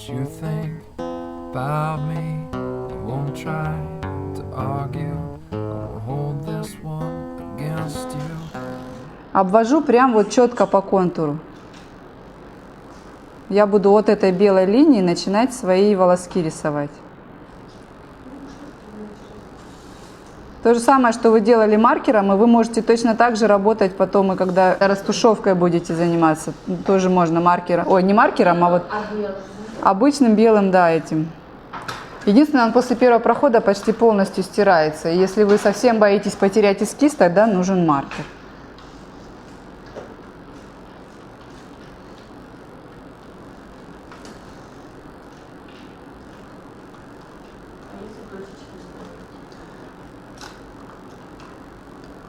you think about me. I won't try to argue. I won't hold this one against you. Обвожу прям вот четко по контуру. Я буду от этой белой линии начинать свои волоски рисовать. То же самое, что вы делали маркером, и вы можете точно так же работать потом, и когда растушевкой будете заниматься. Тоже можно маркером. Ой, не маркером, а вот обычным белым, да, этим. Единственное, он после первого прохода почти полностью стирается. И если вы совсем боитесь потерять эскиз, тогда нужен маркер.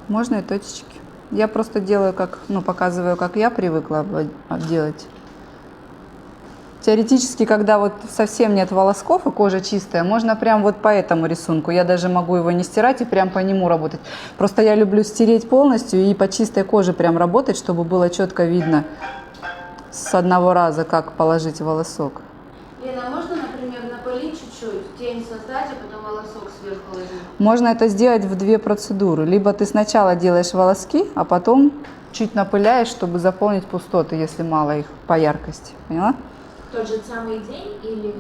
Можно и точечки. Я просто делаю, как, показываю, как я привыкла делать. Теоретически, когда вот совсем нет волосков и кожа чистая, можно прям вот по этому рисунку. Я даже могу его не стирать и прям по нему работать. Просто я люблю стереть полностью и по чистой коже прям работать, чтобы было четко видно с одного раза, как положить волосок. Лена, можно, например, напылить чуть-чуть, тень создать, а потом волосок сверху ложить? Можно это сделать в две процедуры. Либо ты сначала делаешь волоски, а потом чуть напыляешь, чтобы заполнить пустоты, если мало их по яркости. Поняла? Тот же самый день или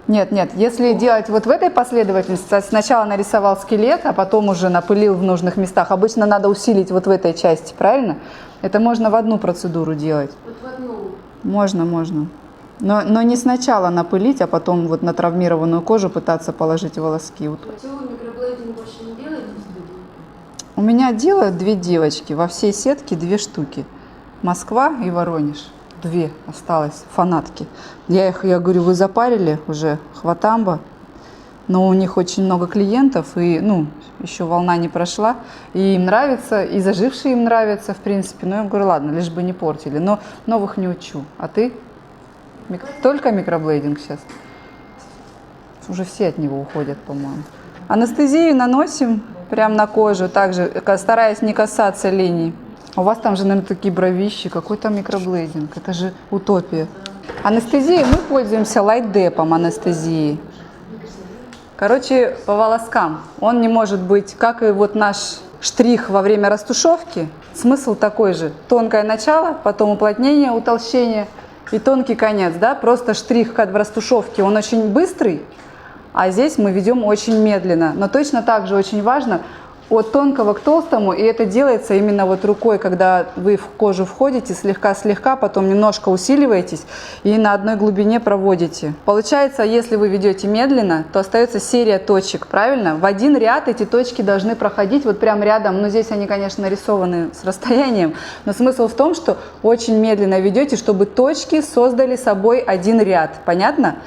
нет? Нет. Если делать вот в этой последовательности, сначала нарисовал скелет, а потом уже напылил в нужных местах. Обычно надо усилить вот в этой части, правильно? Это можно в одну процедуру делать. Вот в одну. Можно. Но не сначала напылить, а потом вот на травмированную кожу пытаться положить волоски. Вот. Всего микроблейдинг больше не делаете? У меня делают две девочки, во всей сетке 2 штуки. Москва и Воронеж. 2 осталось, фанатки. Я говорю, вы запарили уже хватамба, но у них очень много клиентов, и, еще волна не прошла, и им нравится, и зажившие им нравятся, в принципе. Но я говорю, ладно, лишь бы не портили, но новых не учу. А ты? Только микроблейдинг сейчас? Уже все от него уходят, по-моему. Анестезию наносим прямо на кожу, также стараясь не касаться линий. У вас там же, наверное, такие бровищи. Какой там микроблейдинг? Это же утопия. Анестезией мы пользуемся лайтдепом анестезии. Короче, по волоскам. Он не может быть, как и вот наш штрих во время растушевки. Смысл такой же. Тонкое начало, потом уплотнение, утолщение и тонкий конец. Да? Просто штрих, как в растушевке, он очень быстрый, а здесь мы ведем очень медленно. Но точно так же очень важно от тонкого к толстому, и это делается именно вот рукой, когда вы в кожу входите слегка-слегка, потом немножко усиливаетесь и на одной глубине проводите. Получается, если вы ведете медленно, то остается серия точек, правильно? В один ряд эти точки должны проходить вот прям рядом, но здесь они, конечно, нарисованы с расстоянием, но смысл в том, что очень медленно ведете, чтобы точки создали собой один ряд, понятно?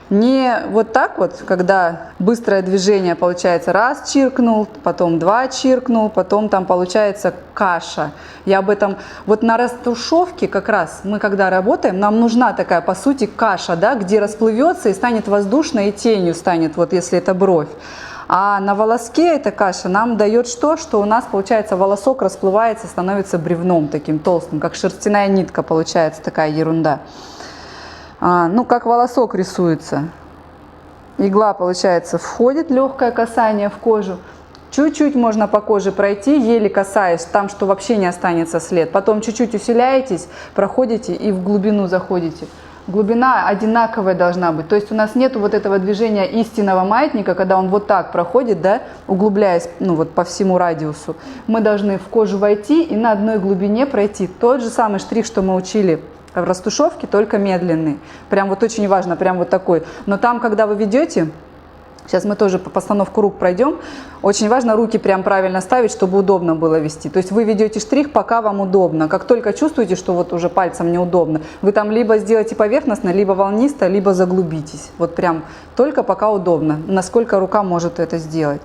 Не вот так вот, когда быстрое движение получается раз чиркнул, потом 2 чиркнул, потом там получается каша. Я об этом, вот на растушевке как раз мы когда работаем, нам нужна такая по сути каша, да, где расплывется и станет воздушной, и тенью станет, вот если это бровь. А на волоске эта каша нам дает что у нас получается волосок расплывается, становится бревном таким толстым, как шерстяная нитка получается, такая ерунда. Как волосок рисуется. Игла, получается, входит, легкое касание в кожу. Чуть-чуть можно по коже пройти, еле касаясь, там, что вообще не останется след. Потом чуть-чуть усиляетесь, проходите и в глубину заходите. Глубина одинаковая должна быть. То есть у нас нет вот этого движения истинного маятника, когда он вот так проходит, да, углубляясь по всему радиусу. Мы должны в кожу войти и на одной глубине пройти. Тот же самый штрих, что мы учили в растушевке, только медленный. Прям вот очень важно, прям вот такой. Но там, когда вы ведете, сейчас мы тоже по постановку рук пройдем, очень важно руки прям правильно ставить, чтобы удобно было вести. То есть вы ведете штрих, пока вам удобно. Как только чувствуете, что вот уже пальцем неудобно, вы там либо сделаете поверхностно, либо волнисто, либо заглубитесь. Вот прям только пока удобно, насколько рука может это сделать.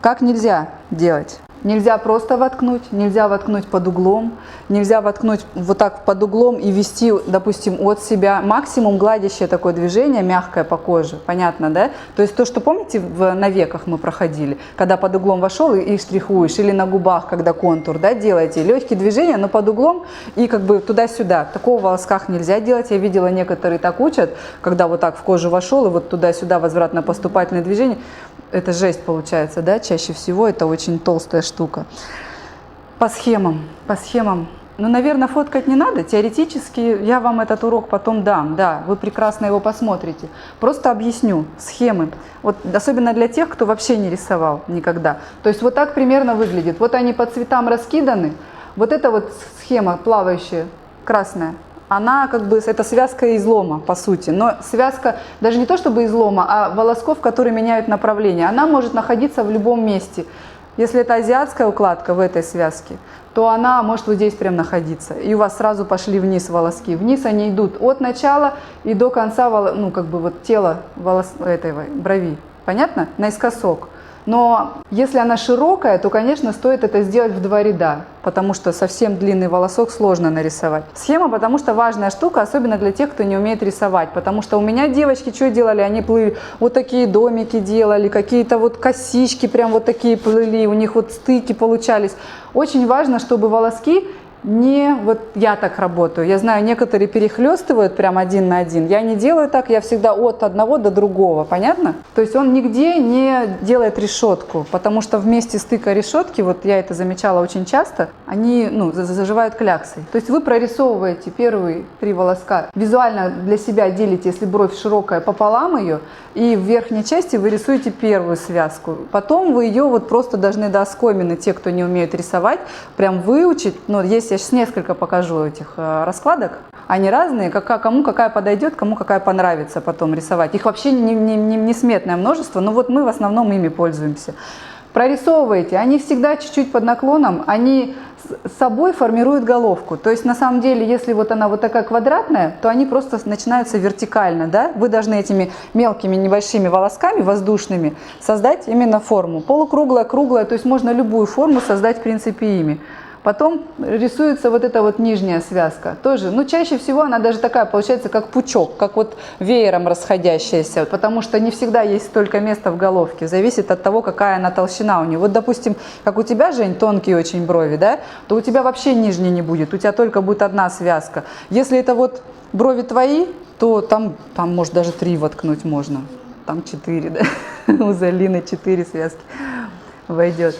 Как нельзя делать? Нельзя просто воткнуть, нельзя воткнуть под углом, нельзя воткнуть вот так под углом и вести, допустим, от себя. Максимум гладящее такое движение, мягкое по коже, понятно, да? То есть то, что помните, на веках мы проходили, когда под углом вошел и штрихуешь, или на губах, когда контур, да, делаете. Легкие движения, но под углом и как бы туда-сюда. Такого в волосках нельзя делать. Я видела, некоторые так учат, когда вот так в кожу вошел и вот туда-сюда возвратно-поступательное движение. Это жесть получается, да, чаще всего это очень толстая штука. По схемам, ну, наверное, фоткать не надо, теоретически я вам этот урок потом дам, да, вы прекрасно его посмотрите. Просто объясню схемы, вот особенно для тех, кто вообще не рисовал никогда. То есть вот так примерно выглядит, вот они по цветам раскиданы, вот эта вот схема плавающая, красная. Она как бы, это связка излома, по сути. Но связка даже не то чтобы излома, а волосков, которые меняют направление. Она может находиться в любом месте. Если это азиатская укладка в этой связке, то она может вот здесь прям находиться. И у вас сразу пошли вниз волоски. Вниз они идут от начала и до конца, ну как бы вот тела этой брови. Понятно? Наискосок. Но если она широкая, то, конечно, стоит это сделать в 2 ряда, потому что совсем длинный волосок сложно нарисовать. Схема, потому что важная штука, особенно для тех, кто не умеет рисовать, потому что у меня девочки что делали? Они плыли, вот такие домики делали, какие-то вот косички прям вот такие плыли, у них вот стыки получались. Очень важно, чтобы волоски не, вот я так работаю, я знаю, некоторые перехлестывают прям 1 на 1, я не делаю так, я всегда от одного до другого, понятно? То есть он нигде не делает решетку, потому что вместе стыка решетки, вот я это замечала очень часто, они, ну, заживают кляксой. То есть вы прорисовываете первые 3 волоска, визуально для себя делите, если бровь широкая, пополам ее, и в верхней части вы рисуете первую связку. Потом вы ее вот просто должны до оскомины, те, кто не умеет рисовать, прям выучить, но есть я сейчас несколько покажу этих раскладок. Они разные, кому какая подойдет, кому какая понравится потом рисовать. Их вообще несметное множество, но вот мы в основном ими пользуемся. Прорисовываете, они всегда чуть-чуть под наклоном, они с собой формируют головку. То есть на самом деле, если вот она вот такая квадратная, то они просто начинаются вертикально, да? Вы должны этими мелкими небольшими волосками воздушными создать именно форму. Полукруглая, круглая, то есть можно любую форму создать в принципе ими. Потом рисуется вот эта вот нижняя связка. Тоже, ну чаще всего она даже такая получается, как пучок, как вот веером расходящаяся, потому что не всегда есть столько места в головке. Зависит от того, какая она толщина у нее. Вот, допустим, как у тебя, Жень, тонкие очень брови, да, то у тебя вообще нижней не будет, у тебя только будет одна связка. Если это вот брови твои, то там может даже 3 воткнуть можно. Там 4, да, у Залины 4 связки войдет.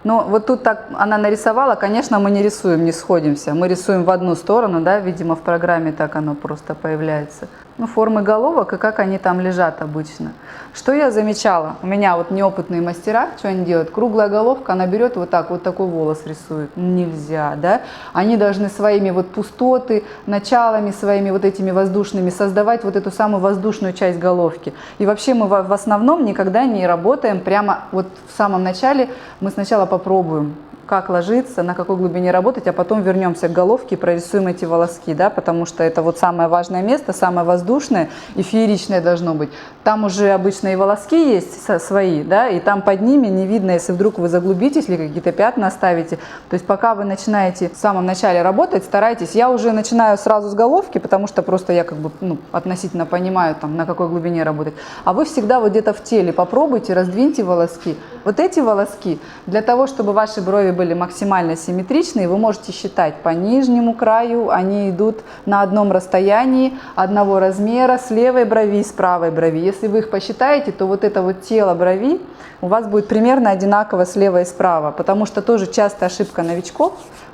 Но вот тут так она нарисовала, конечно, мы не рисуем, не сходимся. Мы рисуем в одну сторону, да, видимо, в программе так оно просто появляется. Ну, формы головок и как они там лежат обычно. Что я замечала? У меня вот неопытные мастера, что они делают? Круглая головка, она берет вот так, вот такой волос рисует. Нельзя, да? Они должны своими вот пустоты, началами своими вот этими воздушными создавать вот эту самую воздушную часть головки. И вообще мы в основном никогда не работаем прямо вот в самом начале. Мы сначала попробуем, как ложиться, на какой глубине работать, а потом вернемся к головке и прорисуем эти волоски, да, потому что это вот самое важное место, самое воздушное и фееричное должно быть. Там уже обычно и волоски есть свои, да, и там под ними не видно, если вдруг вы заглубитесь или какие-то пятна оставите. То есть пока вы начинаете в самом начале работать, старайтесь. Я уже начинаю сразу с головки, потому что просто я как бы, ну, относительно понимаю, там, на какой глубине работать. А вы всегда вот где-то в теле попробуйте, раздвиньте волоски. Вот эти волоски, для того, чтобы ваши брови были максимально симметричные, вы можете считать по нижнему краю, они идут на одном расстоянии, одного размера, с левой брови и с правой брови. Если вы их посчитаете, то вот это вот тело брови у вас будет примерно одинаково слева и справа, потому что тоже частая ошибка новичков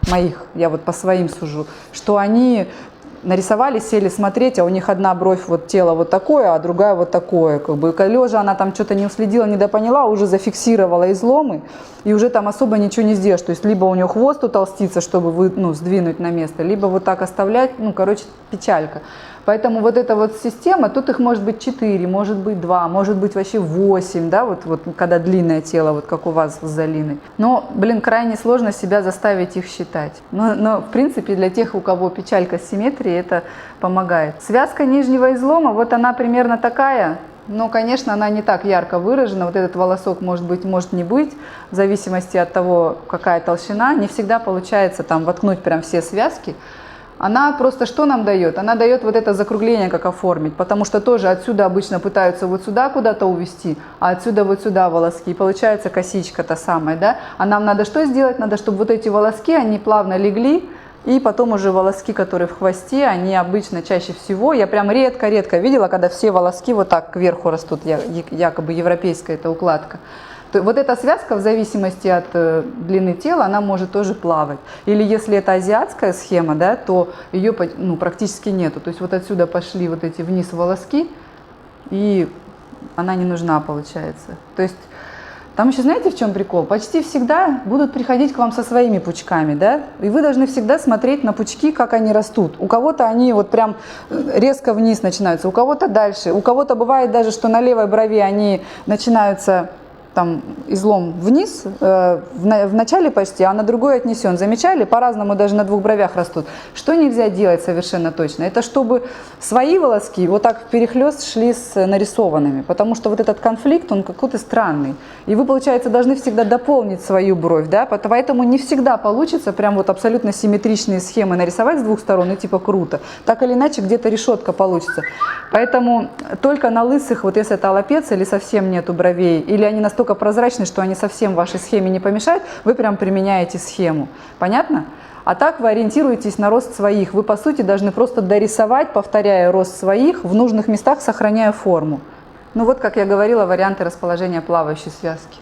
моих, я вот по своим сужу, что они нарисовали, сели смотреть, а у них одна бровь, вот тело вот такое, а другая вот такое. Как бы лежа она там что-то не уследила, не допоняла, уже зафиксировала изломы, и уже там особо ничего не сделаешь. То есть либо у нее хвост утолстится, чтобы вы, ну, сдвинуть на место, либо вот так оставлять, ну, короче, печалька. Поэтому вот эта вот система, тут их может быть 4, может быть 2, может быть вообще 8, да, вот когда длинное тело, вот как у вас с Залиной. Но, блин, крайне сложно себя заставить их считать. Но в принципе, для тех, у кого печалька с симметрией, это помогает. Связка нижнего излома, вот она примерно такая. Но, конечно, она не так ярко выражена. Вот этот волосок может быть, может не быть, в зависимости от того, какая толщина. Не всегда получается там воткнуть прям все связки. Она просто что нам дает? Она дает вот это закругление, как оформить, потому что тоже отсюда обычно пытаются вот сюда куда-то увести, а отсюда вот сюда волоски, и получается косичка та самая, да? А нам надо что сделать? Надо, чтобы вот эти волоски, они плавно легли, и потом уже волоски, которые в хвосте, они обычно чаще всего, я прям редко-редко видела, когда все волоски вот так кверху растут, якобы европейская эта укладка. Вот эта связка в зависимости от длины тела, она может тоже плавать. Или если это азиатская схема, да, то ее практически нету. То есть вот отсюда пошли вот эти вниз волоски, и она не нужна получается. То есть там еще знаете, в чем прикол? Почти всегда будут приходить к вам со своими пучками, да, и вы должны всегда смотреть на пучки, как они растут. У кого-то они вот прям резко вниз начинаются, у кого-то дальше, у кого-то бывает даже, что на левой брови они начинаются там излом вниз, в начале почти, а на другой отнесен. Замечали? По-разному даже на двух бровях растут. Что нельзя делать совершенно точно? Это чтобы свои волоски вот так перехлест шли с нарисованными, потому что вот этот конфликт, он какой-то странный. И вы, получается, должны всегда дополнить свою бровь, да? Поэтому не всегда получится прям вот абсолютно симметричные схемы нарисовать с двух сторон, и типа круто. Так или иначе, где-то решетка получится. Поэтому только на лысых, вот если это аллопеция или совсем нету бровей, или они настолько прозрачны, что они совсем вашей схеме не помешают, вы прям применяете схему. Понятно? А так вы ориентируетесь на рост своих. Вы, по сути, должны просто дорисовать, повторяя рост своих, в нужных местах сохраняя форму. Ну вот, как я говорила, варианты расположения плавающей связки.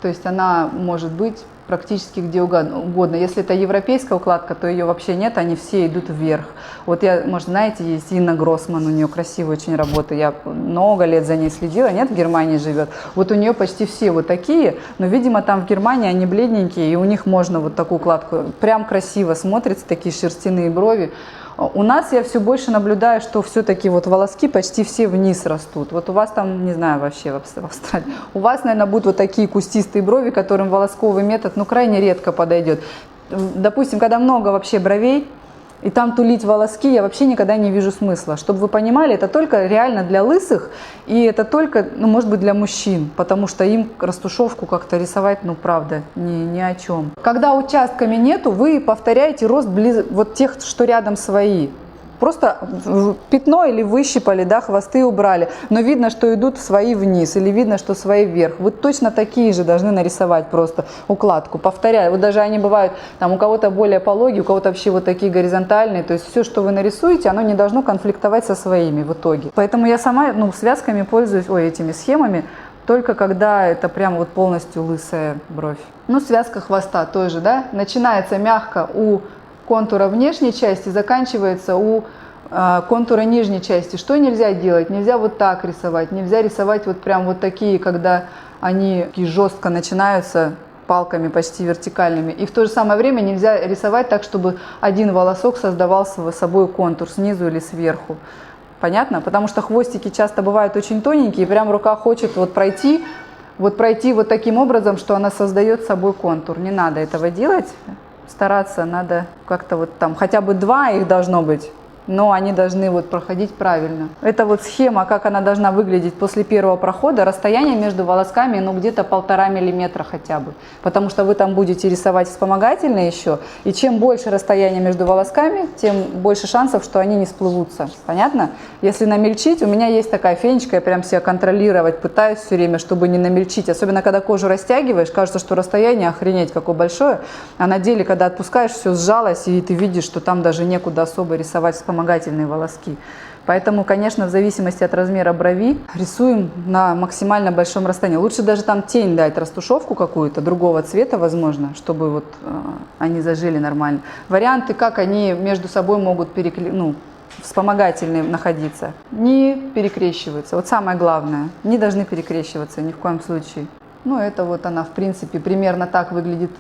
То есть она может быть практически где угодно. Если это европейская укладка, то ее вообще нет, они все идут вверх. Вот я, может, знаете, есть Инна Гроссман, у нее красивая очень работа, я много лет за ней следила, нет, в Германии живет. Вот у нее почти все вот такие, но, видимо, там в Германии они бледненькие, и у них можно вот такую укладку. Прям красиво смотрится, такие шерстяные брови. У нас я все больше наблюдаю, что все-таки вот волоски почти все вниз растут. Вот у вас там, не знаю, вообще в Австралии, у вас, наверное, будут вот такие кустистые брови, которым волосковый метод, ну, крайне редко подойдет. Допустим, когда много вообще бровей, и там тулить волоски, я вообще никогда не вижу смысла. Чтобы вы понимали, это только реально для лысых, и это только, ну, может быть, для мужчин, потому что им растушевку как-то рисовать, ну, правда, ни о чем. Когда участками нету, вы повторяете рост вот тех, что рядом свои. Просто пятно или выщипали, да, хвосты убрали, но видно, что идут свои вниз, или видно, что свои вверх. Вы точно такие же должны нарисовать просто укладку, повторяя. Вот даже они бывают, там у кого-то более пологие, у кого-то вообще вот такие горизонтальные. То есть все, что вы нарисуете, оно не должно конфликтовать со своими в итоге. Поэтому я сама, ну, связками пользуюсь, этими схемами, только когда это прям вот полностью лысая бровь. Ну, связка хвоста тоже, да, начинается мягко у контура внешней части, заканчивается у контура нижней части. Что нельзя делать? Нельзя вот так рисовать, нельзя рисовать вот прям вот такие, когда они жестко начинаются палками почти вертикальными. И в то же самое время нельзя рисовать так, чтобы один волосок создавал собой контур снизу или сверху. Понятно? Потому что хвостики часто бывают очень тоненькие, и прям рука хочет вот пройти вот таким образом, что она создает собой контур. Не надо этого делать. Стараться надо как-то вот там, хотя бы два их должно быть, но они должны вот проходить правильно. Это вот схема, как она должна выглядеть после первого прохода. Расстояние между волосками, ну, где-то 1,5 миллиметра хотя бы, потому что вы там будете рисовать вспомогательные еще, и чем больше расстояние между волосками, тем больше шансов, что они не сплывутся. Понятно? Если намельчить, у меня есть такая фенечка, я прям себя контролировать пытаюсь все время, чтобы не намельчить. Особенно, когда кожу растягиваешь, кажется, что расстояние охренеть какое большое, а на деле, когда отпускаешь, все сжалось, и ты видишь, что там даже некуда особо рисовать вспомогательные волоски. Поэтому, конечно, в зависимости от размера брови рисуем на максимально большом расстоянии. Лучше даже там тень дать, растушевку какую-то, другого цвета, возможно, чтобы вот они зажили нормально. Варианты, как они между собой могут вспомогательные находиться. Не перекрещиваются. Вот самое главное. Не должны перекрещиваться ни в коем случае. Ну, это вот она, в принципе, примерно так выглядит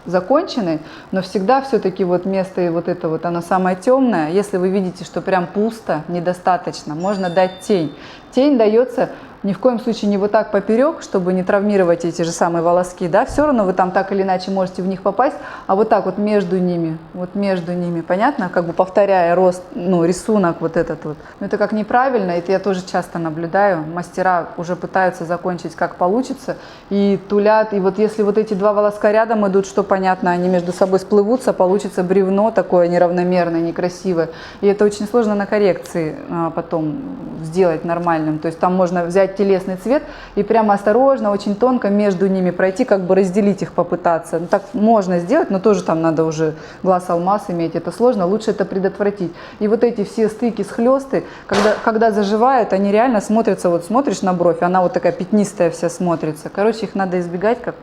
законченный, но всегда все-таки вот место и вот это вот, оно самое темное. Если вы видите, что прям пусто, недостаточно, можно дать тень. Тень дается Ни в коем случае не вот так поперек, чтобы не травмировать эти же самые волоски, да, все равно вы там так или иначе можете в них попасть, а вот так вот между ними, понятно, как бы повторяя рост, ну, рисунок вот этот вот. Но это как неправильно, это я тоже часто наблюдаю, мастера уже пытаются закончить как получится и тулят, и вот если вот эти два волоска рядом идут, что понятно, они между собой сплывутся, получится бревно такое неравномерное, некрасивое, и это очень сложно на коррекции потом сделать нормальным, то есть там можно взять телесный цвет и прямо осторожно, очень тонко между ними пройти, как бы разделить их попытаться. Ну, так можно сделать, но тоже там надо уже глаз алмаз иметь, это сложно, лучше это предотвратить. И вот эти все стыки, схлесты, когда заживают, они реально смотрятся, вот смотришь на бровь, она вот такая пятнистая вся смотрится. Короче, их надо избегать как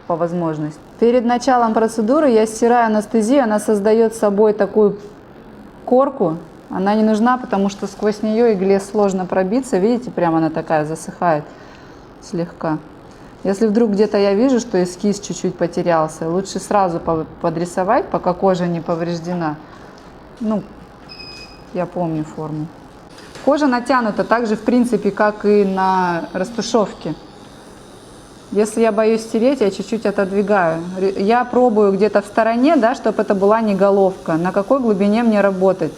по возможности. Перед началом процедуры я стираю анестезию, она создает собой такую корку. Она не нужна, потому что сквозь нее игле сложно пробиться. Видите, прямо она такая засыхает слегка. Если вдруг где-то я вижу, что эскиз чуть-чуть потерялся, лучше сразу подрисовать, пока кожа не повреждена. Ну, я помню форму. Кожа натянута так же, в принципе, как и на растушевке. Если я боюсь стереть, я чуть-чуть отодвигаю. Я пробую где-то в стороне, да, чтобы это была не головка. На какой глубине мне работать?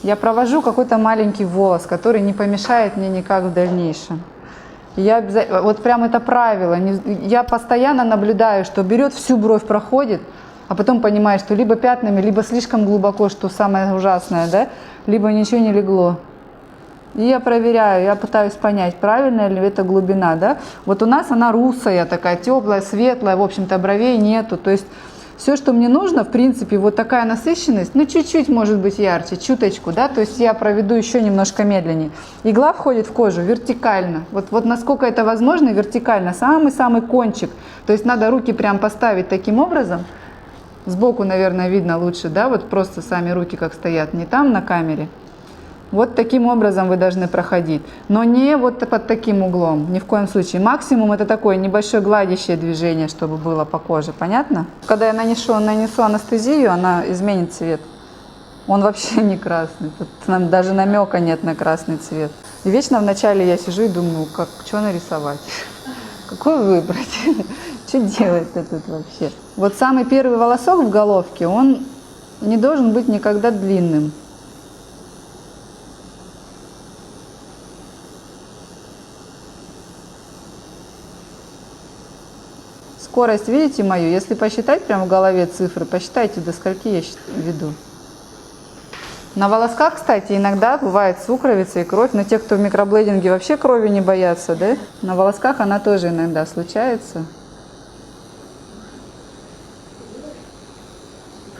Я провожу какой-то маленький волос, который не помешает мне никак в дальнейшем. Вот прям это правило. Я постоянно наблюдаю, что берет всю бровь, проходит, а потом понимает, что либо пятнами, либо слишком глубоко, что самое ужасное, да, либо ничего не легло. И я проверяю, я пытаюсь понять, правильная ли это глубина, да. Вот у нас она русая, такая теплая, светлая, в общем-то бровей нету, то есть все, что мне нужно, в принципе, вот такая насыщенность, ну чуть-чуть может быть ярче, чуточку, да, то есть я проведу еще немножко медленнее. Игла входит в кожу вертикально, вот насколько это возможно, вертикально, самый-самый кончик, то есть надо руки прям поставить таким образом, сбоку, наверное, видно лучше, да, вот просто сами руки как стоят, не там на камере. Вот таким образом вы должны проходить, но не вот под таким углом, ни в коем случае. Максимум это такое небольшое гладящее движение, чтобы было по коже, понятно? Когда я нанесу анестезию, она изменит цвет. Он вообще не красный, тут даже намека нет на красный цвет. И вечно вначале я сижу и думаю, что нарисовать, какой выбрать, что делать-то тут вообще. Вот самый первый волосок в головке, он не должен быть никогда длинным. Скорость, видите мою? Если посчитать прямо в голове цифры, посчитайте, до скольки я веду. На волосках, кстати, иногда бывает сукровица и кровь, но те, кто в микроблейдинге вообще крови не боятся, да? На волосках она тоже иногда случается.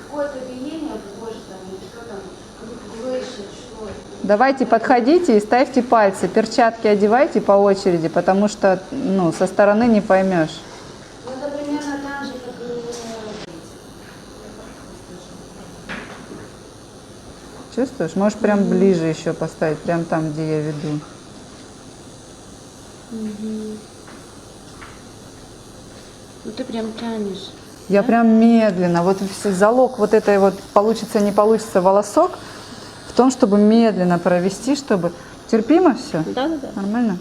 Какое-то биение в коже, там, что там, как говоришь, что... Давайте подходите и ставьте пальцы, перчатки одевайте по очереди, потому что со стороны не поймешь. Чувствуешь? Можешь прям ближе еще поставить, прям там, где я веду. Ну ты прям тянешь. Я прям медленно. Вот залог вот этой вот получится, не получится волосок в том, чтобы медленно провести, чтобы... Терпимо все? Да. Нормально?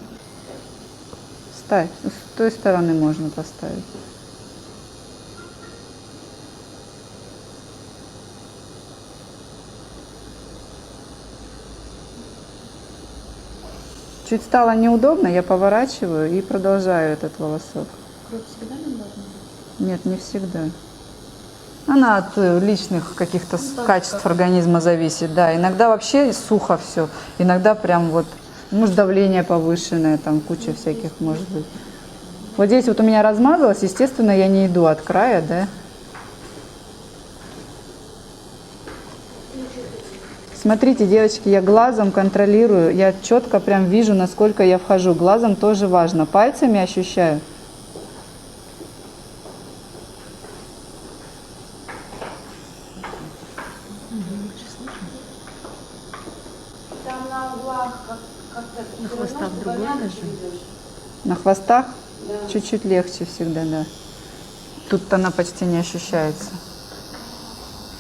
Ставь. С той стороны можно поставить. Чуть стало неудобно, я поворачиваю и продолжаю этот волосок. Кровь всегда не должна быть? Нет, не всегда. Она от личных каких-то качеств организма зависит, да. Иногда вообще сухо все, иногда прям вот, может, давление повышенное, там куча всяких может быть. Вот здесь вот у меня размазалось, естественно, я не иду от края, да. Смотрите, девочки, я глазом контролирую, я четко прям вижу, насколько я вхожу. Глазом тоже важно, пальцами ощущаю. Там на углах как-то... На хвостах другой даже? На хвостах Да. чуть-чуть легче всегда, да. Тут она почти не ощущается.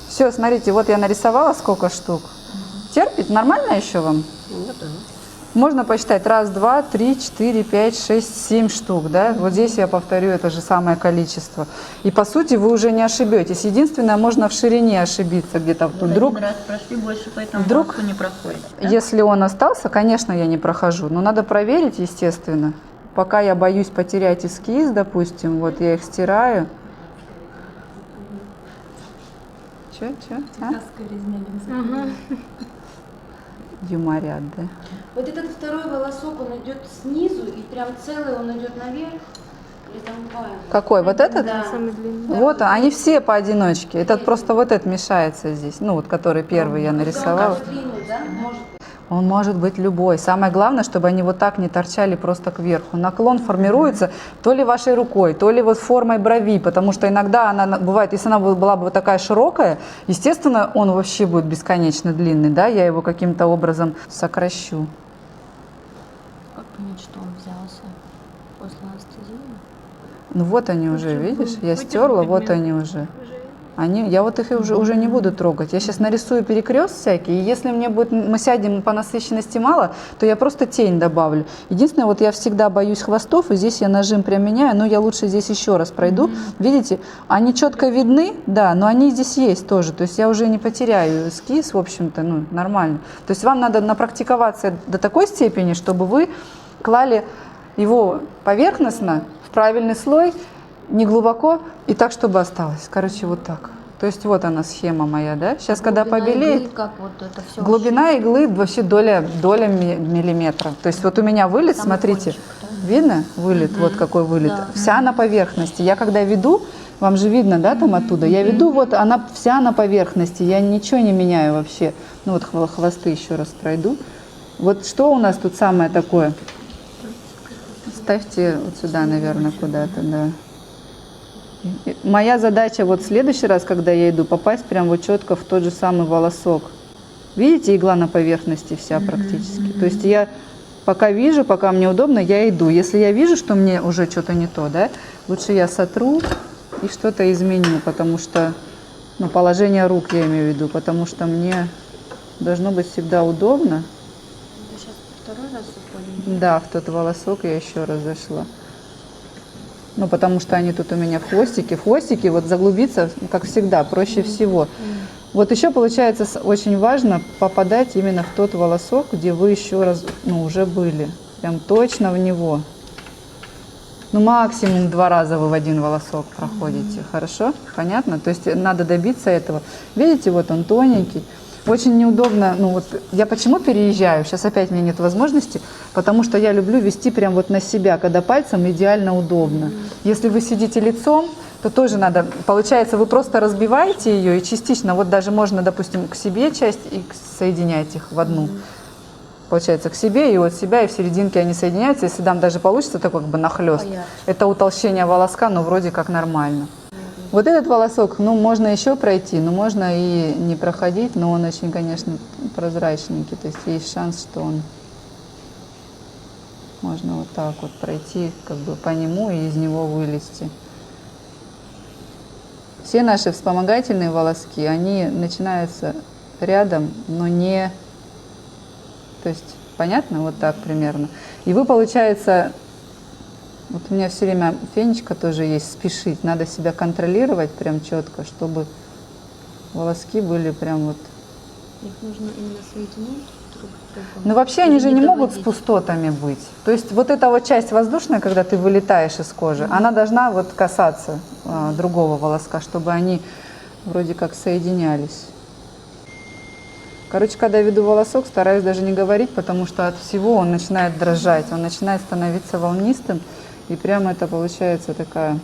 Все, смотрите, вот я нарисовала сколько штук. Терпит? Нормально еще вам? Ну да. Можно посчитать. 1, 2, 3, 4, 5, 6, 7 штук. Да? Вот здесь я повторю это же самое количество. И по сути вы уже не ошибетесь. Единственное, можно в ширине ошибиться где-то. Вдруг, Один раз прошли, больше по этому вдруг, маску не проходит. Да? если он остался, конечно, я не прохожу. Но надо проверить, естественно. Пока я боюсь потерять эскиз, допустим, вот я их стираю. Че? А? Юморят, да? Вот этот второй волосок, он идет снизу и прям целый он идет наверх. Или там два? Какой? Вот этот? Да. Вот, они все поодиночке. Этот просто вот этот мешается здесь. Ну, вот который первый я нарисовала. Он двинуть, да? Может быть. Он может быть любой. Самое главное, чтобы они вот так не торчали просто кверху. Наклон формируется то ли вашей рукой, то ли вот формой брови, потому что иногда она бывает, если она была бы вот такая широкая, естественно, он вообще будет бесконечно длинный, да, я его каким-то образом сокращу. Как понять, что он взялся после анестезии? Ну вот они уже, видишь, я стерла, вот они уже. Я вот их уже не буду трогать. Я сейчас нарисую перекрест всякий, и если мы сядем по насыщенности мало, то я просто тень добавлю. Единственное, вот я всегда боюсь хвостов, и здесь я нажим прям меняю, но я лучше здесь еще раз пройду. Видите, они четко видны, да, но они здесь есть тоже, то есть я уже не потеряю эскиз, в общем-то, ну, нормально. То есть вам надо напрактиковаться до такой степени, чтобы вы клали его поверхностно, в правильный слой, не глубоко и так, чтобы осталось. Короче, вот так. То есть вот она схема моя, да? Сейчас, когда побелеет, Иглы, как вот это все глубина иглы вообще доля миллиметра. То есть вот у меня вылет, Самый смотрите, кончик, да? видно вылет, вот какой вылет. Да. Вся на поверхности. Я когда веду, вам же видно, да, там оттуда, я веду, вот она вся на поверхности, я ничего не меняю вообще. Ну вот хвосты еще раз пройду. Вот что у нас тут самое такое? Ставьте вот сюда, наверное, куда-то, да. Моя задача вот в следующий раз, когда я иду, попасть прям вот четко в тот же самый волосок. Видите, игла на поверхности вся практически. То есть я пока вижу, пока мне удобно, я иду. Если я вижу, что мне уже что-то не то, да, лучше я сотру и что-то изменю, потому что, ну, положение рук я имею в виду, потому что мне должно быть всегда удобно. Ты сейчас второй раз уходим? Да, в тот волосок я еще раз зашла. Ну, потому что они тут у меня в хвостике. В хвостике вот заглубиться, как всегда, проще всего. Вот еще получается очень важно попадать именно в тот волосок, где вы еще раз, ну, уже были. Прям точно в него. Ну, максимум 2 раза вы в один волосок проходите. Хорошо? Понятно? То есть надо добиться этого. Видите, вот он тоненький. Очень неудобно, ну вот я почему переезжаю, сейчас опять мне нет возможности, потому что я люблю вести прям вот на себя, когда пальцем идеально удобно. Если вы сидите лицом, то тоже надо, получается, вы просто разбиваете ее и частично, вот даже можно, допустим, к себе часть и соединять их в одну. Получается, к себе и от себя, и в серединке они соединяются, если там даже получится, то как бы нахлест. Это утолщение волоска, но вроде как нормально. Вот этот волосок, ну, можно еще пройти, но можно и не проходить, но он очень, конечно, прозрачненький, то есть есть шанс, что он можно вот так вот пройти, как бы по нему и из него вылезти. Все наши вспомогательные волоски, они начинаются рядом, но не, то есть, понятно, вот так примерно. И вы, получается, вот у меня все время фенечка тоже есть, спешить. Надо себя контролировать прям четко, чтобы волоски были прям вот. Их нужно именно соединить друг с другом. Ну вообще они же не могут с доводить. пустотами быть. То есть вот эта вот часть воздушная, когда ты вылетаешь из кожи, она должна вот касаться другого волоска, чтобы они вроде как соединялись. Короче, когда я веду волосок, стараюсь даже не говорить, потому что от всего он начинает дрожать, он начинает становиться волнистым. И прямо это получается такая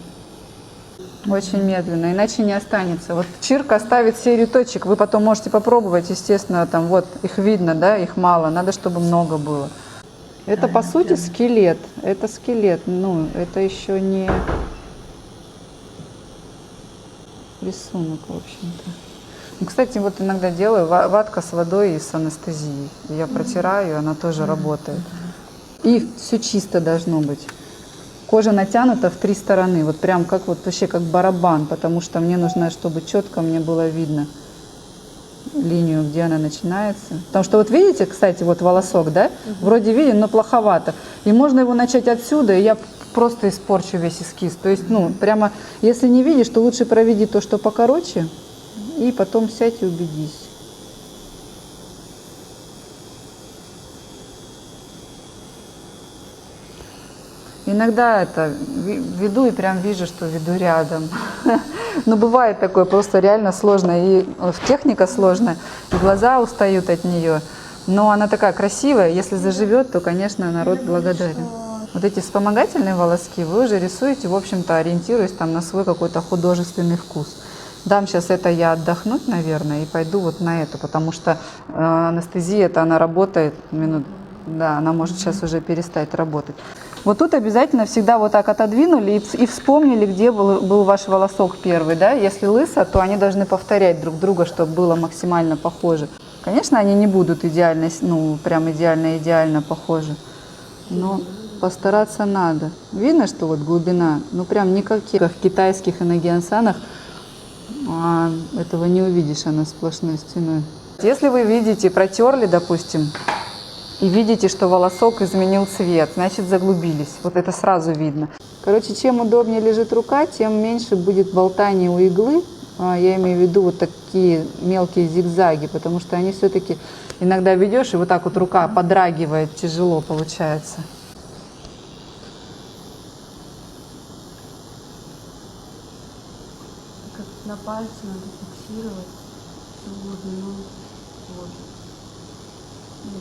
очень медленно, иначе не останется. Вот Чирк оставит серию точек, вы потом можете попробовать, естественно, там вот их видно, да, их мало, надо, чтобы много было. Это по сути скелет, это скелет, ну, это еще не рисунок, в общем-то. Ну, кстати, вот иногда делаю ватка с водой и с анестезией. Я протираю, она тоже работает. И все чисто должно быть. Кожа натянута в 3 стороны, вот прям как вот вообще как барабан, потому что мне нужно, чтобы четко мне было видно. линию, где она начинается. Потому что вот видите, кстати, вот волосок, да? Вроде виден, но плоховато. И можно его начать отсюда, и я просто испорчу весь эскиз. То есть, ну, прямо, если не видишь, то лучше проведи то, что покороче, и потом сядь и убедись. Иногда это веду и прям вижу, что веду рядом. Но бывает такое, просто реально сложно. И техника сложная, и глаза устают от нее. Но она такая красивая, если заживет, то, конечно, народ благодарен. Вот эти вспомогательные волоски вы уже рисуете, в общем-то, ориентируясь там на свой какой-то художественный вкус. Дам сейчас это я отдохнуть, наверное, и пойду вот на это, потому что анестезия-то она работает минут, да, она может сейчас уже перестать работать. Вот тут обязательно всегда вот так отодвинули и вспомнили, где был ваш волосок первый, да? Если лысо, то они должны повторять друг друга, чтобы было максимально похоже. Конечно, они не будут идеально, ну, прям идеально похожи, но постараться надо. Видно, что вот глубина, ну, прям никаких, как в китайских иногиансанах, этого не увидишь, она сплошной стеной. Если вы видите, протерли, допустим, и видите, что волосок изменил цвет, значит заглубились. Вот это сразу видно. Короче, чем удобнее лежит рука, тем меньше будет болтания у иглы. Я имею в виду вот такие мелкие зигзаги, потому что они все-таки иногда ведешь, и вот так вот рука подрагивает, тяжело получается. Как на пальце надо фиксировать всю глубину кожи.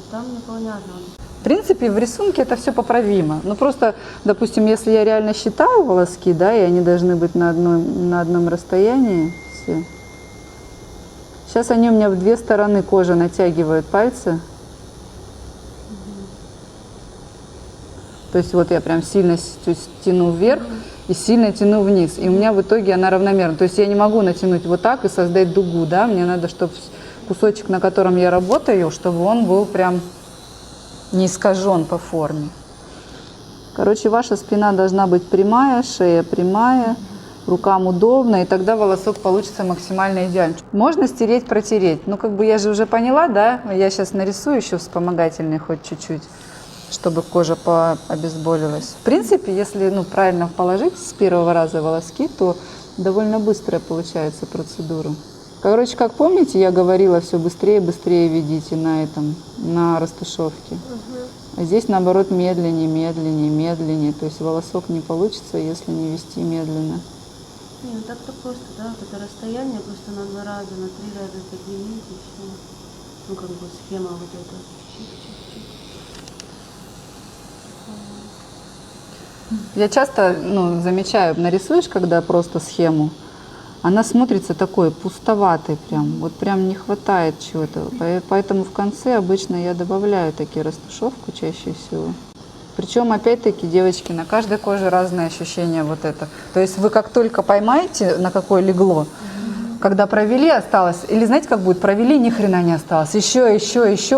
Там непонятно. В принципе, в рисунке это все поправимо. Ну просто, допустим, если я реально считаю волоски, да, и они должны быть на одном расстоянии все. Сейчас они у меня в две стороны кожи натягивают пальцы. То есть вот я прям сильно тяну вверх и сильно тяну вниз. И у меня в итоге она равномерна. То есть я не могу натянуть вот так и создать дугу, да. Мне надо, чтобы кусочек, на котором я работаю, чтобы он был прям не искажен по форме. Короче, ваша спина должна быть прямая, шея прямая, рукам удобно, и тогда волосок получится максимально идеально. Можно стереть, протереть. Ну, как бы я же уже поняла, да? Я сейчас нарисую еще вспомогательный хоть чуть-чуть, чтобы кожа пообезболилась. В принципе, если правильно положить с первого раза волоски, то довольно быстрая получается процедура. Короче, как помните, я говорила, все быстрее, быстрее ведите на растушевке. А здесь, наоборот, медленнее, медленнее, медленнее. То есть волосок не получится, если не вести медленно. Не, ну так-то просто, да, вот это расстояние просто на 2 раза, на 3 раза поделить и все. Ну, как бы схема вот эта. Я часто замечаю, нарисуешь, когда просто схему, она смотрится такой пустоватой прям, вот прям не хватает чего-то. Поэтому в конце обычно я добавляю такие растушевку чаще всего. Причем, опять-таки, девочки, на каждой коже разные ощущения вот это. То есть вы как только поймаете, на какое легло, когда провели, осталось, или знаете, как будет, провели, ни хрена не осталось, еще,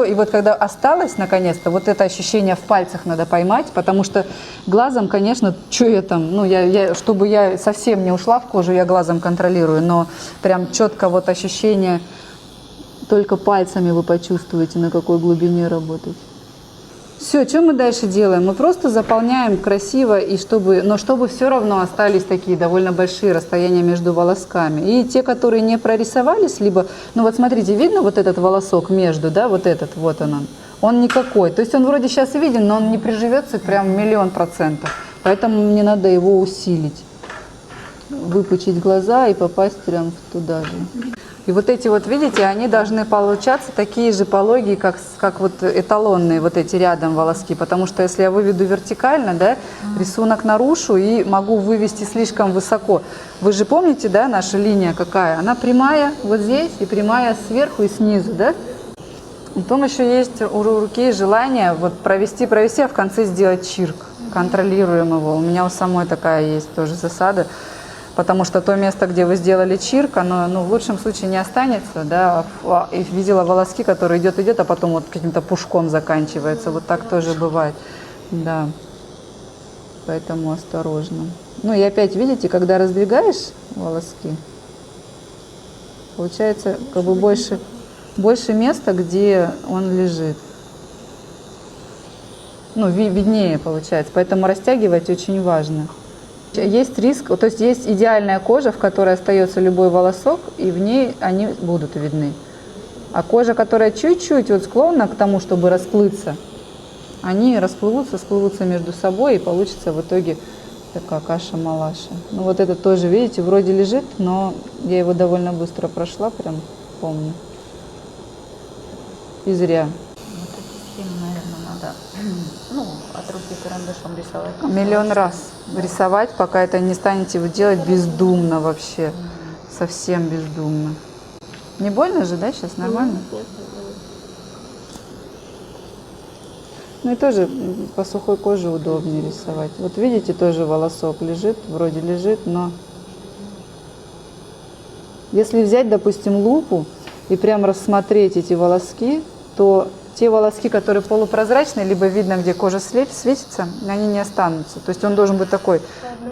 и вот когда осталось, наконец-то, вот это ощущение в пальцах надо поймать, потому что глазом, конечно, что я там, чтобы я совсем не ушла в кожу, я глазом контролирую, но прям четко вот ощущение, только пальцами вы почувствуете, на какой глубине работать. Все, что мы дальше делаем? Мы просто заполняем красиво, но чтобы все равно остались такие довольно большие расстояния между волосками. И те, которые не прорисовались, либо, вот смотрите, видно вот этот волосок между, да, вот этот, вот он никакой. То есть он вроде сейчас виден, но он не приживется прям 1000000%. Поэтому мне надо его усилить, выпучить глаза и попасть прям туда же. И вот эти вот, видите, они должны получаться такие же пологие, как вот эталонные вот эти рядом волоски. Потому что если я выведу вертикально, да, рисунок нарушу и могу вывести слишком высоко. Вы же помните, да, наша линия какая? Она прямая вот здесь и прямая сверху и снизу, да? Потом еще есть у руки желание вот провести, а в конце сделать чирк. Контролируем его. У меня у самой такая есть тоже засада. Потому что то место, где вы сделали чирк, оно в лучшем случае не останется, да, и видела волоски, которые идет, а потом вот каким-то пушком заканчивается. Вот так тоже бывает, да. Поэтому осторожно. И опять, видите, когда раздвигаешь волоски, получается как бы больше больше места, где он лежит. Ну, виднее получается, поэтому растягивать очень важно. Есть риск, то есть есть идеальная кожа, в которой остается любой волосок, и в ней они будут видны. А кожа, которая чуть-чуть вот склонна к тому, чтобы расплыться, они расплывутся, сплывутся между собой, и получится в итоге такая каша-малаша. Ну вот это тоже, видите, вроде лежит, но я его довольно быстро прошла, прям помню. И зря. Вот эти схемы, наверное, надо, ну, от руки карандашом рисовать. Миллион раз рисовать, пока это не станете вы делать бездумно вообще. Совсем бездумно. Не больно же, да, сейчас нормально? Ну и тоже по сухой коже удобнее рисовать. Вот видите, тоже волосок лежит, вроде лежит, но если взять, допустим, лупу и прям рассмотреть эти волоски, то те волоски, которые полупрозрачные, либо видно, где кожа светится, они не останутся. То есть он должен быть такой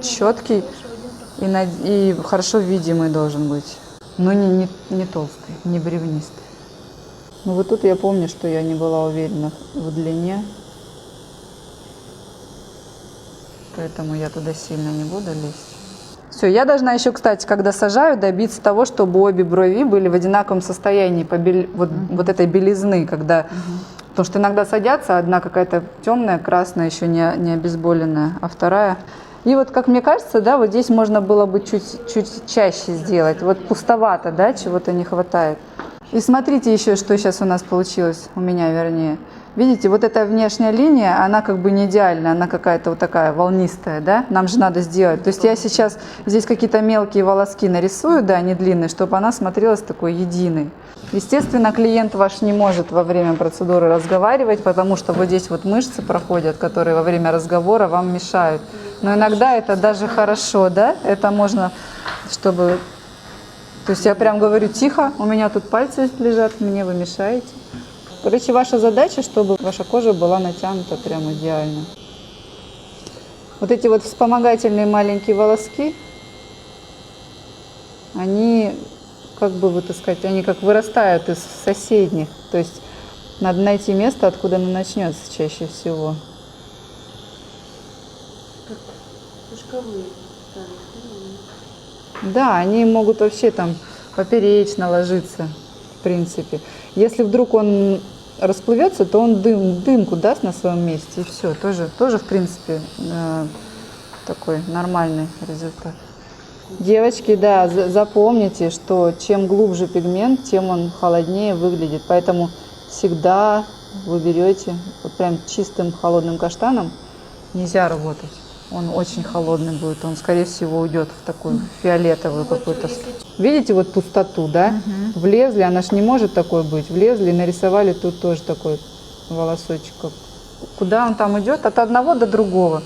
четкий и хорошо видимый должен быть, но не толстый, не бревнистый. Ну вот тут я помню, что я не была уверена в длине, поэтому я туда сильно не буду лезть. Все, я должна еще, кстати, когда сажаю, добиться того, чтобы обе брови были в одинаковом состоянии вот этой белизны, когда, потому что иногда садятся, одна какая-то темная, красная, еще не обезболенная, а вторая. И вот, как мне кажется, да, вот здесь можно было бы чуть чаще сделать. Вот пустовато, да, чего-то не хватает. И смотрите еще, что сейчас у нас получилось, у меня вернее. Видите, вот эта внешняя линия, она как бы не идеальная, она какая-то вот такая волнистая, да? Нам же надо сделать. То есть я сейчас здесь какие-то мелкие волоски нарисую, да, не длинные, чтобы она смотрелась такой единой. Естественно, клиент ваш не может во время процедуры разговаривать, потому что вот здесь вот мышцы проходят, которые во время разговора вам мешают. Но иногда это даже хорошо, да? Это можно, чтобы... То есть я прям говорю: тихо, у меня тут пальцы лежат, мне вы мешаете. Короче, ваша задача, чтобы ваша кожа была натянута прям идеально. Вот эти вот вспомогательные маленькие волоски, они, как бы вот сказать, они как вырастают из соседних. То есть надо найти место, откуда она начнется чаще всего. Пушковые. Да, они могут вообще там поперечно ложиться, в принципе. Если вдруг он расплывется, то он дымку даст на своем месте, и все. Тоже в принципе, такой нормальный результат. Девочки, да, запомните, что чем глубже пигмент, тем он холоднее выглядит. Поэтому всегда вы берете вот прям чистым холодным каштаном, нельзя работать. Он очень холодный будет, он, скорее всего, уйдет в такую фиолетовую какую-то. Видите вот пустоту, да? Влезли, она ж не может такой быть. Влезли и нарисовали тут тоже такой волосочек. Куда он там идет? От одного до другого.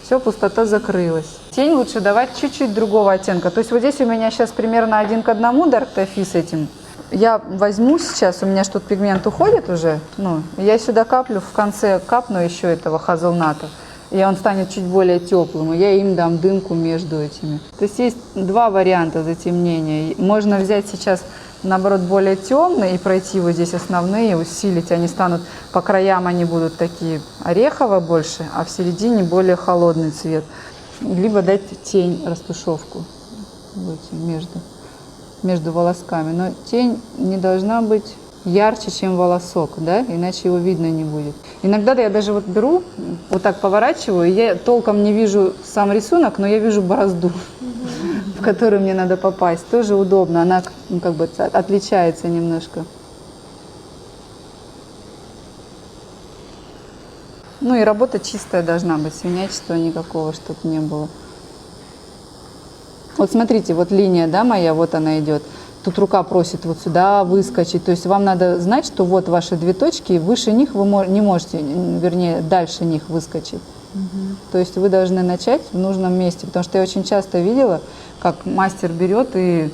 Все, пустота закрылась. Тень лучше давать чуть-чуть другого оттенка. То есть вот здесь у меня сейчас примерно 1 к 1 Dark Toffee с этим. Я возьму сейчас, у меня что-то пигмент уходит уже, ну, я сюда каплю, в конце капну еще этого хазелната. И он станет чуть более теплым, и я им дам дымку между этими. То есть есть два варианта затемнения. Можно взять сейчас, наоборот, более темные и пройти вот здесь основные, усилить. Они станут, по краям они будут такие орехово больше, а в середине более холодный цвет. Либо дать тень, растушевку между волосками. Но тень не должна быть ярче, чем волосок, да, иначе его видно не будет. Иногда я даже вот беру, вот так поворачиваю, и я толком не вижу сам рисунок, но я вижу борозду, в которую мне надо попасть. Тоже удобно, она как бы отличается немножко. Ну и работа чистая должна быть, свинячества никакого, чтобы не было. Вот смотрите, вот линия, да, моя, вот она идет. Тут рука просит вот сюда выскочить. То есть вам надо знать, что вот ваши две точки, выше них вы не можете, вернее, дальше них выскочить. То есть вы должны начать в нужном месте. Потому что я очень часто видела, как мастер берет и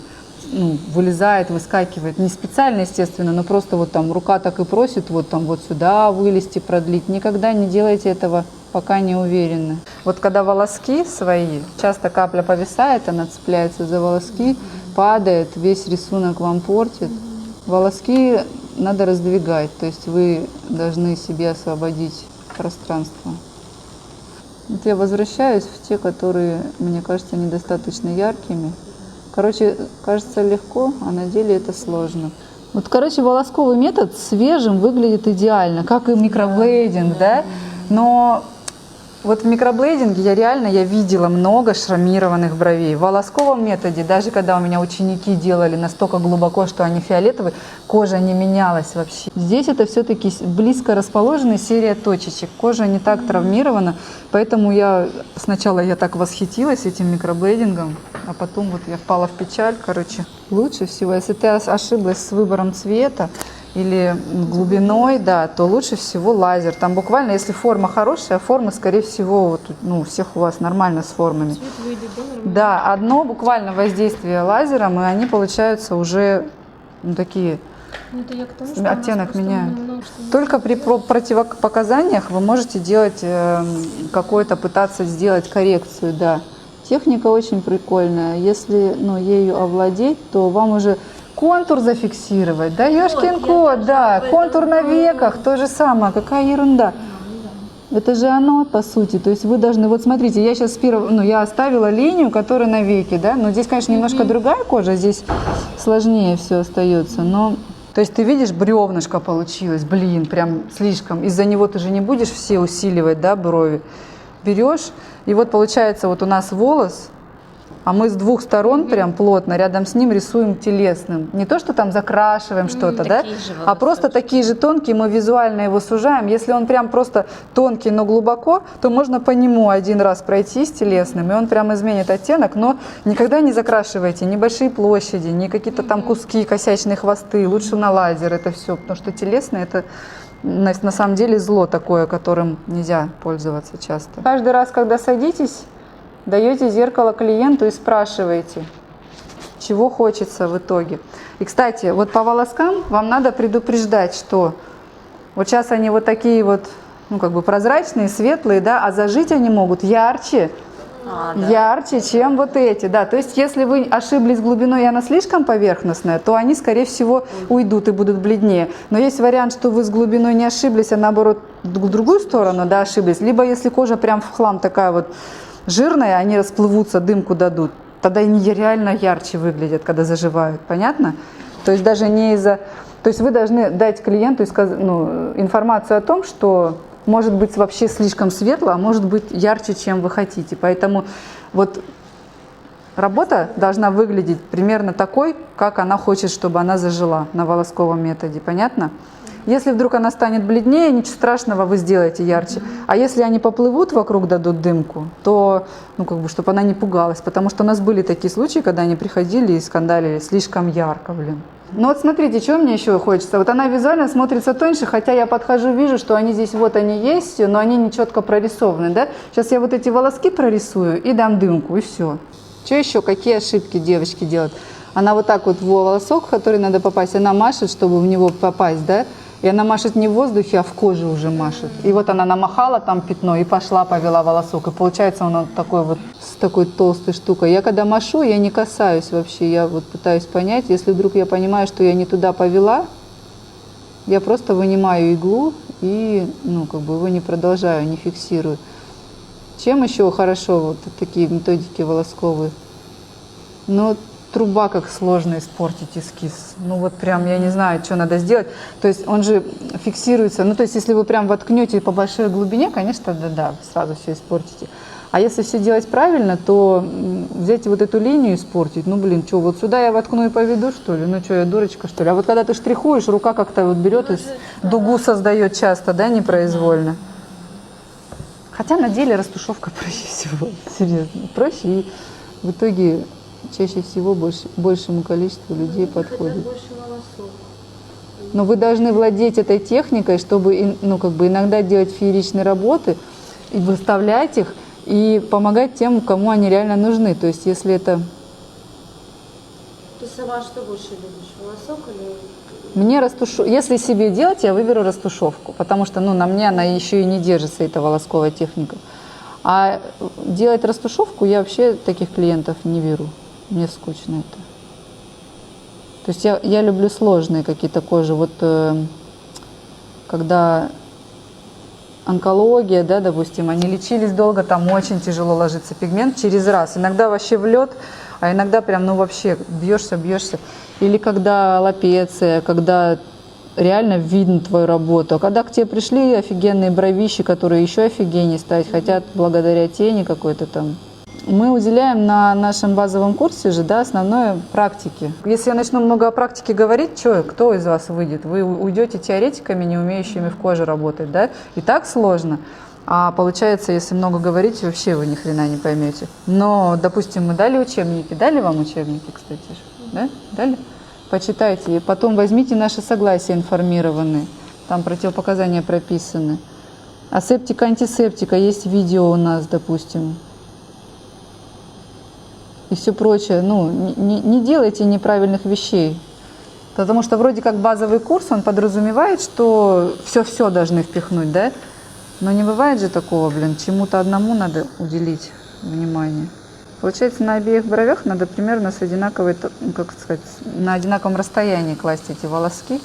вылезает, выскакивает. Не специально, естественно, но просто вот там рука так и просит вот там вот сюда вылезти, продлить. Никогда не делайте этого, пока не уверены. Вот когда волоски свои, часто капля повисает, она цепляется за волоски, падает, весь рисунок вам портит. Волоски надо раздвигать, то есть вы должны себе освободить пространство. Вот я возвращаюсь в те, которые, мне кажется, недостаточно яркими. Короче, кажется легко, а на деле это сложно. Вот, короче, волосковый метод свежим выглядит идеально, как и микроблейдинг, да? Но вот в микроблейдинге я видела много шрамированных бровей. В волосковом методе, даже когда у меня ученики делали настолько глубоко, что они фиолетовые, кожа не менялась вообще. Здесь это все-таки близко расположенная серия точечек. Кожа не так травмирована, поэтому сначала я так восхитилась этим микроблейдингом, а потом вот я впала в печаль, короче. Лучше всего, если ты ошиблась с выбором цвета, или глубиной, да, то лучше всего лазер. Там буквально, если форма хорошая, форма, скорее всего, вот, ну, у всех у вас нормально с формами. Цвет выйдет, да, нормально? Да, одно буквально воздействие лазером, и они получаются уже такие, Ну, это я к тому, что у нас оттенок просто меняют. много что Только при противопоказаниях вы можете делать какое-то, пытаться сделать коррекцию, да. Техника очень прикольная. Если, ну, ею овладеть, то вам уже контур зафиксировать, да, ёшкин кот, да, контур на веках, то же самое, какая ерунда. Это же оно, по сути, то есть вы должны, вот смотрите, я сейчас я оставила линию, которая на веке, да, но здесь, конечно, немножко другая кожа, здесь сложнее все остается, но, то есть ты видишь, бревнышко получилось, блин, прям слишком, из-за него ты же не будешь все усиливать, да, брови, берешь, и вот получается вот у нас волос, а мы с двух сторон прям плотно рядом с ним рисуем телесным. Не то, что там закрашиваем что-то, да, а просто такие же тонкие, мы визуально его сужаем. Если он прям просто тонкий, но глубоко, то можно по нему один раз пройтись телесным, и он прям изменит оттенок, но никогда не закрашивайте ни большие площади, ни какие-то там куски, косячные хвосты, лучше на лазер это все, потому что телесное это на самом деле зло такое, которым нельзя пользоваться часто. Каждый раз, когда садитесь, даете зеркало клиенту и спрашиваете, чего хочется в итоге. И, кстати, вот по волоскам вам надо предупреждать, что вот сейчас они вот такие вот, ну, как бы прозрачные, светлые, да, а зажить они могут ярче, ярче, чем вот эти, да. То есть, если вы ошиблись глубиной, и она слишком поверхностная, то они, скорее всего, уйдут и будут бледнее. Но есть вариант, что вы с глубиной не ошиблись, а наоборот, в другую сторону, да, ошиблись. Либо, если кожа прям в хлам такая вот жирные, они расплывутся, дымку дадут. Тогда они реально ярче выглядят, когда заживают. Понятно? То есть даже не из-за... То есть вы должны дать клиенту информацию о том, что может быть вообще слишком светло, а может быть ярче, чем вы хотите. Поэтому вот работа должна выглядеть примерно такой, как она хочет, чтобы она зажила на волосковом методе. Понятно? Если вдруг она станет бледнее, ничего страшного, вы сделаете ярче. А если они поплывут вокруг, дадут дымку, то, ну, как бы, чтобы она не пугалась. Потому что у нас были такие случаи, когда они приходили и скандалили слишком ярко, блин. Ну вот смотрите, что мне еще хочется. Вот она визуально смотрится тоньше, хотя я подхожу, вижу, что они здесь вот они есть, но они не четко прорисованы, да? Сейчас я вот эти волоски прорисую и дам дымку, и все. Что еще? Какие ошибки девочки делают? Она вот так вот в волосок, в который надо попасть, она машет, чтобы в него попасть, да? И она машет не в воздухе, а в коже уже машет. И вот она намахала там пятно и пошла, повела волосок. И получается он такой вот с такой толстой штукой. Я когда машу, я не касаюсь вообще. Я вот пытаюсь понять, если вдруг я понимаю, что я не туда повела, я просто вынимаю иглу и, ну, как бы его не продолжаю, не фиксирую. Чем еще хорошо вот такие методики волосковые? Ну, труба, как сложно испортить эскиз. Ну вот прям я не знаю, что надо сделать. То есть он же фиксируется. Ну то есть если вы прям воткнете по большой глубине, конечно, да, сразу все испортите. А если все делать правильно, то взять вот эту линию испортить, ну блин, что, вот сюда я воткну и поведу, что ли? Ну что, я дурочка, что ли? А вот когда ты штрихуешь, рука как-то вот берет и дугу создает часто, да, непроизвольно. Хотя на деле растушевка проще всего, серьезно. Проще и в итоге чаще всего большему количеству людей подходит. Но вы должны владеть этой техникой, чтобы, ну, как бы иногда делать фееричные работы и выставлять их, и помогать тем, кому они реально нужны. То есть, если это... Ты сама что больше любишь, волосок или... Мне если себе делать, я выберу растушевку, потому что, ну, на мне она еще и не держится, эта волосковая техника. А делать растушевку я вообще таких клиентов не беру. Мне скучно это. То есть я люблю сложные какие-то кожи. Вот когда онкология, да, допустим, они лечились долго, там очень тяжело ложится пигмент через раз. Иногда вообще в лед, а иногда прям, ну вообще бьешься. Или когда аллопеция, когда реально видно твою работу. А когда к тебе пришли офигенные бровищи, которые еще офигеннее стать хотят благодаря тени какой-то там. Мы уделяем на нашем базовом курсе же, да, основной практике. Если я начну много о практике говорить, кто из вас выйдет? Вы уйдете теоретиками, не умеющими в коже работать, да? И так сложно. А получается, если много говорить, вообще вы ни хрена не поймете. Но, допустим, мы дали учебники. Дали вам учебники, кстати? Да? Дали? Почитайте. И потом возьмите наши согласия информированные. Там противопоказания прописаны. Асептика, антисептика. Есть видео у нас, допустим. И все прочее. Ну, не делайте неправильных вещей. Потому что вроде как базовый курс, он подразумевает, что все должны впихнуть, да? Но не бывает же такого, чему-то одному надо уделить внимание. Получается, на обеих бровях надо примерно с одинаковой, как сказать, на одинаковом расстоянии класть эти волоски.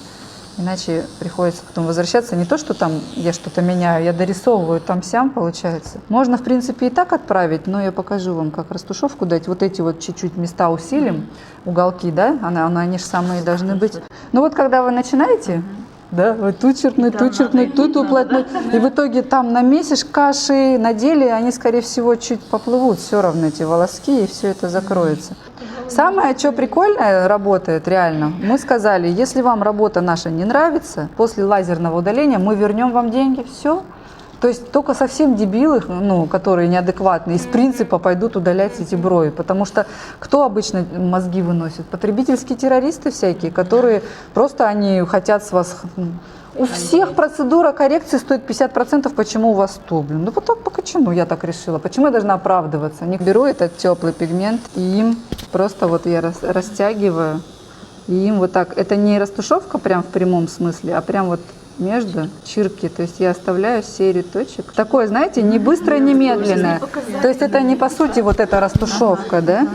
Иначе приходится потом возвращаться. Не то, что там я что-то меняю, я дорисовываю там-сям, получается. Можно, в принципе, и так отправить, но я покажу вам, как растушевку дать. Вот эти вот чуть-чуть места усилим, уголки, да, они же самые должны быть. Ну вот, когда вы начинаете, да, вот тут черкнуть, тут уплотнуть, и в итоге там намесишь каши, на деле они, скорее всего, чуть поплывут все равно, эти волоски, и все это закроется. Самое, что прикольное работает реально, мы сказали, если вам работа наша не нравится, после лазерного удаления мы вернем вам деньги, все. То есть только совсем дебилы, которые неадекватные, из принципа пойдут удалять эти брови. Потому что кто обычно мозги выносит? Потребительские террористы всякие, которые просто они хотят с вас... У всех процедура коррекции стоит 50%, почему у вас 100? Ну почему я так решила? Почему я должна оправдываться? Не беру этот теплый пигмент и им просто вот я растягиваю. И им вот так, это не растушевка прям в прямом смысле, а прям вот между чирки, то есть я оставляю серию точек. Такое, знаете, не быстро, не медленное. То есть это не по сути вот эта растушевка, да?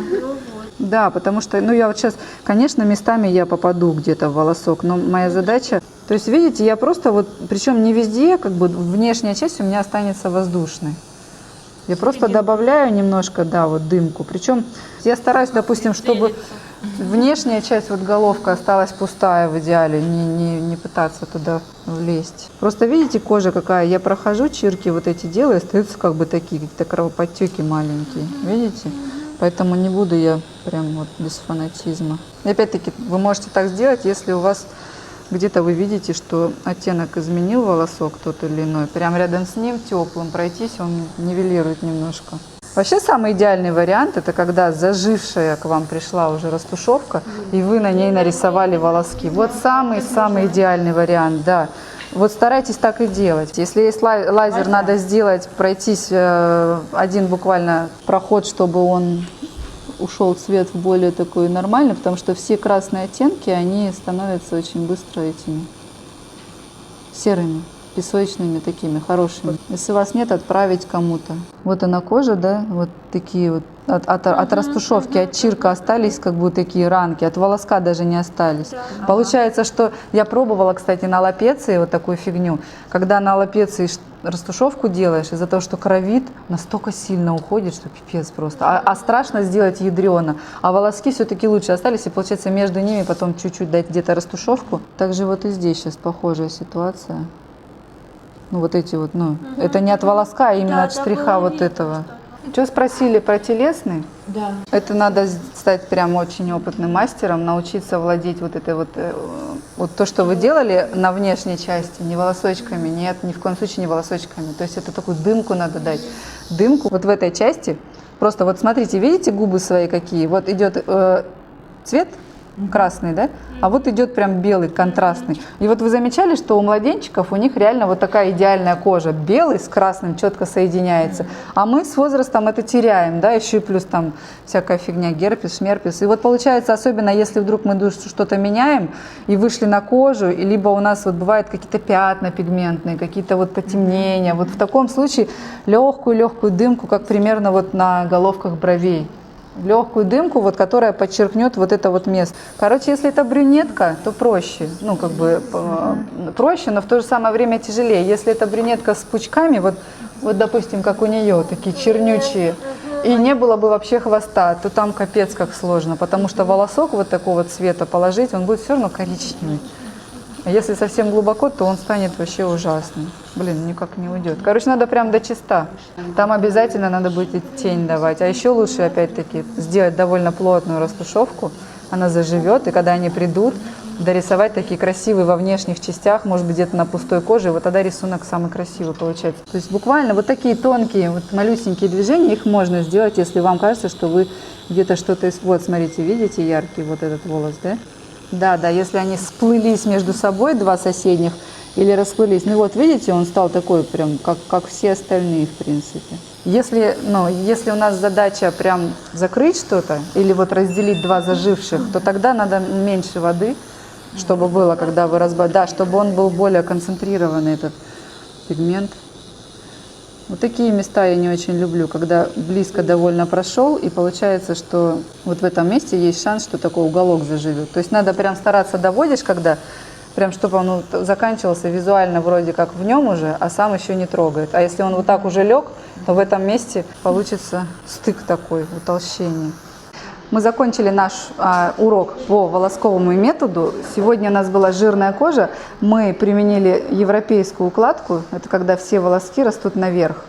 Да, потому что, я вот сейчас, конечно, местами я попаду где-то в волосок, но моя задача, то есть, видите, я просто вот, причем не везде, как бы внешняя часть у меня останется воздушной. Я просто добавляю немножко, да, вот дымку. Причем я стараюсь, допустим, чтобы внешняя часть, вот головка осталась пустая в идеале, не пытаться туда влезть. Просто видите, кожа какая, я прохожу чирки, вот эти делаю, остаются как бы такие, какие-то кровоподтеки маленькие, видите? Поэтому не буду я прям вот без фанатизма. И опять-таки, вы можете так сделать, если у вас где-то вы видите, что оттенок изменил волосок тот или иной, прям рядом с ним теплым пройтись, он нивелирует немножко. Вообще самый идеальный вариант, это когда зажившая к вам пришла уже растушевка, и вы на ней нарисовали волоски. Вот самый идеальный вариант, да. Вот старайтесь так и делать. Если есть лазер, надо сделать, пройтись один буквально проход, чтобы он ушел цвет в более такой нормальный, потому что все красные оттенки, они становятся очень быстро этими серыми, песочными такими, хорошими. Если у вас нет, отправить кому-то. Вот она кожа, да, вот такие вот от растушевки, от чирка остались как бы такие ранки, от волоска даже не остались. Получается, что я пробовала, кстати, на аллопеции вот такую фигню, когда на аллопеции растушевку делаешь, из-за того, что кровит, настолько сильно уходит, что пипец просто. А страшно сделать ядрено. А волоски все-таки лучше остались, и получается между ними потом чуть-чуть дать где-то растушевку. Также вот и здесь сейчас похожая ситуация. Ну вот эти вот, это не от волоска, а именно от штриха вот этого. Что спросили про телесный? Да. Это надо стать прям очень опытным мастером, научиться владеть вот этой вот то, что вы делали на внешней части, не волосочками, нет, ни в коем случае не волосочками. То есть это такую дымку надо дать. Дымку вот в этой части. Просто вот смотрите, видите губы свои какие? Вот идет цвет красный, да? А вот идет прям белый, контрастный. И вот вы замечали, что у младенчиков у них реально вот такая идеальная кожа. Белый с красным четко соединяется. А мы с возрастом это теряем, да? Еще и плюс там всякая фигня, герпес, шмерпес. И вот получается, особенно если вдруг мы что-то меняем и вышли на кожу, и либо у нас вот бывают какие-то пятна пигментные, какие-то вот потемнения. Вот в таком случае легкую дымку, как примерно вот на головках бровей. легкую дымку, вот, которая подчеркнет вот это вот место. Короче, если это брюнетка, то проще, ну как бы проще, но в то же самое время тяжелее. Если это брюнетка с пучками, вот допустим, как у нее, такие чернючие, и не было бы вообще хвоста, то там капец как сложно, потому что волосок вот такого цвета положить, он будет все равно коричневый. А если совсем глубоко, то он станет вообще ужасным. Блин, никак не уйдет. Короче, надо прям до чиста. Там обязательно надо будет тень давать. А еще лучше, опять-таки, сделать довольно плотную растушевку. Она заживет, и когда они придут, дорисовать такие красивые во внешних частях, может быть, где-то на пустой коже, и вот тогда рисунок самый красивый получается. То есть буквально вот такие тонкие, вот малюсенькие движения, их можно сделать, если вам кажется, что вы где-то что-то... Вот, смотрите, видите яркий вот этот волос, да? Да, если они сплылись между собой, два соседних, или расплылись. Ну вот, видите, он стал такой прям, как все остальные, в принципе. Если у нас задача прям закрыть что-то, или вот разделить два заживших, то тогда надо меньше воды, чтобы было, когда вы да, чтобы он был более концентрированный, этот пигмент. Вот такие места я не очень люблю, когда близко довольно прошел, и получается, что вот в этом месте есть шанс, что такой уголок заживет. То есть надо прям стараться доводишь, когда прям, чтобы он заканчивался визуально вроде как в нем уже, а сам еще не трогает. А если он вот так уже лег, то в этом месте получится стык такой, утолщение. Мы закончили наш урок по волосковому методу. Сегодня у нас была жирная кожа. Мы применили европейскую укладку. Это когда все волоски растут наверх.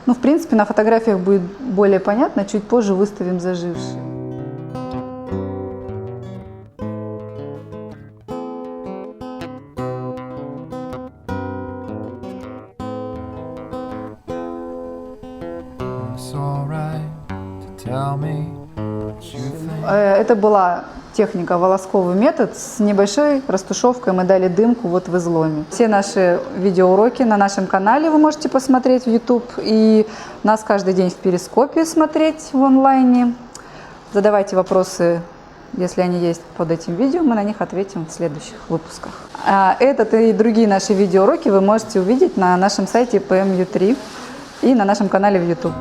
Ну, в принципе, на фотографиях будет более понятно. Чуть позже выставим зажившие. It's alright to tell me. Это была техника волосковый метод. С небольшой растушевкой мы дали дымку вот в изломе. Все наши видеоуроки на нашем канале вы можете посмотреть в YouTube. И нас каждый день в Перископе смотреть в онлайне. Задавайте вопросы, если они есть под этим видео. Мы на них ответим в следующих выпусках. Этот и другие наши видеоуроки вы можете увидеть на нашем сайте PMU3 и на нашем канале в YouTube.